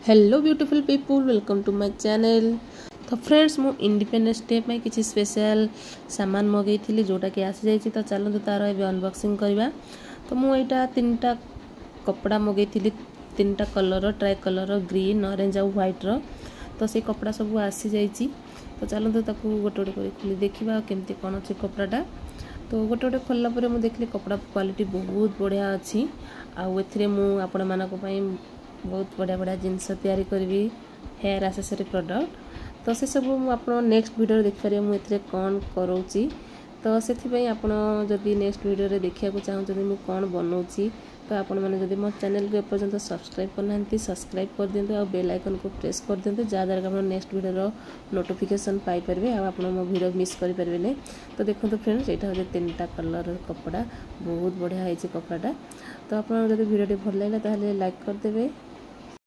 Hello beautiful people welcome to my channel. तो friends मु independence day में किसी स्पेशल सामान मगई थी जोटा कि आसी जाइए। तो चलते तार ए अनबॉक्सिंग करवा। तो मुझा तीन कपड़ा मगई थी, तीन colour try colour green orange और व्हाइट रो। तो से कपड़ा सब आसी जाइए। तो चलते गोटे गोटे खोली देखा केमती कौन अच्छे कपड़ाटा। तो गोटे गोटे खोलला पर मुझे देखली कपड़ा क्वालिटी बहुत बढ़िया अच्छी। आउ आपण मानी बहुत बढ़िया बढ़िया जिनस तैयारी करी हेयर एक्सेसरी प्रोडक्ट। तो से सब आप नेक्स्ट वीडियो देखिए मुझे कौन करोची। तो से जदि नेक्स्ट वीडियो देखा चाहते मुझे कौन बनाऊँगी तो आपण मैंने जब मो चैनल को एपर्यंत सब्सक्राइब करना सब्सक्राइब कर दिंतु और बेल आइकन को प्रेस कर दिंतु जहाँद्वारा आप नेक्स्ट वीडियो नोटिफिकेशन पाइपर आप मो वीडियो मिस करें। तो देखो फ्रेंड्स यहाँ हूँ तीन कलर कपड़ा बहुत बढ़िया है कपड़ाटा। तो आप भिडियो भल लगे लाइक करदे